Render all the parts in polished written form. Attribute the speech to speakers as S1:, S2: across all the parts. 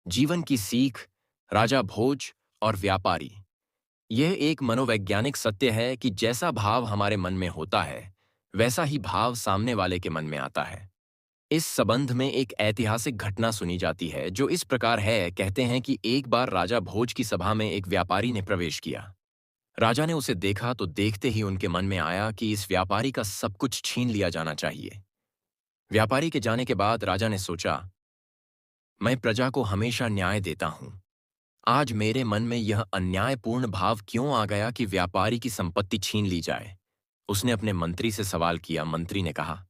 S1: जीवन की सीख, राजा भोज और व्यापारी। यह एक मनोवैज्ञानिक सत्य है कि जैसा भाव हमारे मन में होता है, वैसा ही भाव सामने वाले के मन में आता है। इस संबंध में एक ऐतिहासिक घटना सुनी जाती है जो इस प्रकार है। कहते हैं कि एक बार राजा भोज की सभा में एक व्यापारी ने प्रवेश किया। राजा ने उसे देखा तो देखते ही उनके मन में आया कि इस व्यापारी का सब कुछ छीन लिया जाना चाहिए। व्यापारी के जाने के बाद राजा ने सोचा, मैं प्रजा को हमेशा न्याय देता हूं। आज मेरे मन में यह अन्यायपूर्ण भाव क्यों आ गया कि व्यापारी की संपत्ति छीन ली जाए। उसने अपने मंत्री से सवाल किया। मंत्री ने कहा,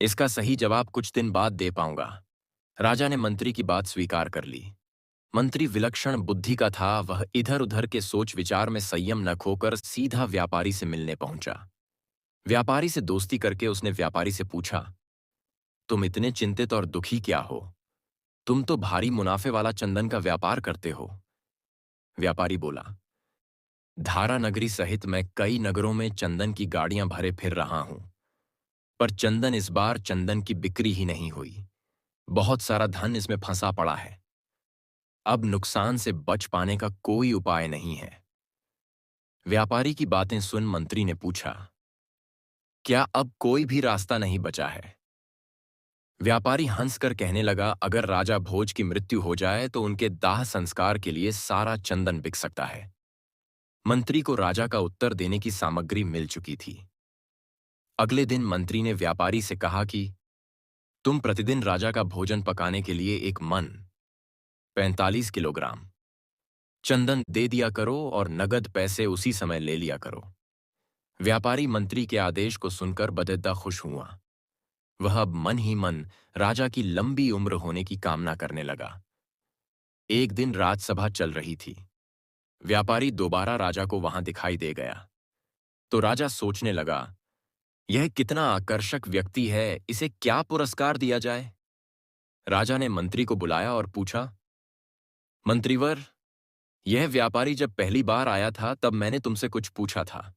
S1: इसका सही जवाब कुछ दिन बाद दे पाऊंगा। राजा ने मंत्री की बात स्वीकार कर ली। मंत्री विलक्षण बुद्धि का था। वह इधर उधर के सोच विचार में संयम न खोकर सीधा व्यापारी से मिलने पहुंचा। व्यापारी से दोस्ती करके उसने व्यापारी से पूछा, तुम इतने चिंतित और दुखी क्या हो? तुम तो भारी मुनाफे वाला चंदन का व्यापार करते हो। व्यापारी बोला, धारा नगरी सहित मैं कई नगरों में चंदन की गाड़ियां भरे फिर रहा हूं, पर चंदन इस बार चंदन की बिक्री ही नहीं हुई। बहुत सारा धन इसमें फंसा पड़ा है। अब नुकसान से बच पाने का कोई उपाय नहीं है। व्यापारी की बातें सुन मंत्री ने पूछा, क्या अब कोई भी रास्ता नहीं बचा है? व्यापारी हंसकर कहने लगा, अगर राजा भोज की मृत्यु हो जाए तो उनके दाह संस्कार के लिए सारा चंदन बिक सकता है। मंत्री को राजा का उत्तर देने की सामग्री मिल चुकी थी। अगले दिन मंत्री ने व्यापारी से कहा कि तुम प्रतिदिन राजा का भोजन पकाने के लिए एक मन 45 किलोग्राम चंदन दे दिया करो और नगद पैसे उसी समय ले लिया करो। व्यापारी मंत्री के आदेश को सुनकर बदेद्दा खुश हुआ। वह अब मन ही मन राजा की लंबी उम्र होने की कामना करने लगा। एक दिन राजसभा चल रही थी। व्यापारी दोबारा राजा को वहां दिखाई दे गया तो राजा सोचने लगा, यह कितना आकर्षक व्यक्ति है, इसे क्या पुरस्कार दिया जाए। राजा ने मंत्री को बुलाया और पूछा, मंत्रीवर, यह व्यापारी जब पहली बार आया था तब मैंने तुमसे कुछ पूछा था।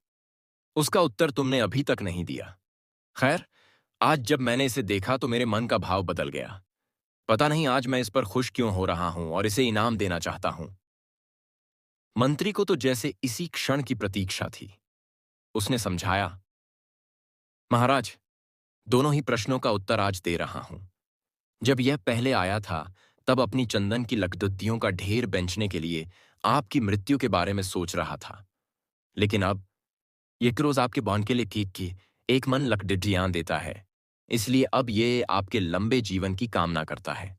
S1: उसका उत्तर तुमने अभी तक नहीं दिया। खैर, आज जब मैंने इसे देखा तो मेरे मन का भाव बदल गया। पता नहीं आज मैं इस पर खुश क्यों हो रहा हूं और इसे इनाम देना चाहता हूं। मंत्री को तो जैसे इसी क्षण की प्रतीक्षा थी। उसने समझाया, महाराज, दोनों ही प्रश्नों का उत्तर आज दे रहा हूं। जब यह पहले आया था तब अपनी चंदन की लकड़ियों का ढेर बेचने के लिए आपकी मृत्यु के बारे में सोच रहा था, लेकिन अब एक रोज आपके बॉन्ड के लिए केक की एक मन लकड़ियां देता है, इसलिए अब ये आपके लंबे जीवन की कामना करता है।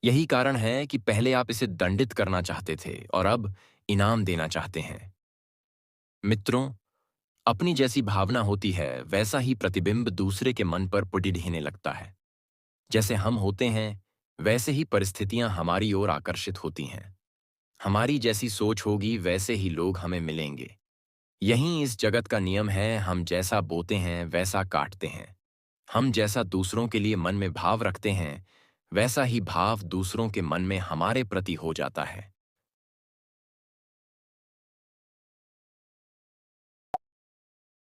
S1: यही कारण है कि पहले आप इसे दंडित करना चाहते थे और अब इनाम देना चाहते हैं। मित्रों, अपनी जैसी भावना होती है वैसा ही प्रतिबिंब दूसरे के मन पर पुटिढ़ने लगता है। जैसे हम होते हैं वैसे ही परिस्थितियां हमारी ओर आकर्षित होती हैं। हमारी जैसी सोच होगी वैसे ही लोग हमें मिलेंगे। यही इस जगत का नियम है। हम जैसा बोते हैं वैसा काटते हैं। हम जैसा दूसरों के लिए मन में भाव रखते हैं वैसा ही भाव दूसरों के मन में हमारे प्रति हो जाता है।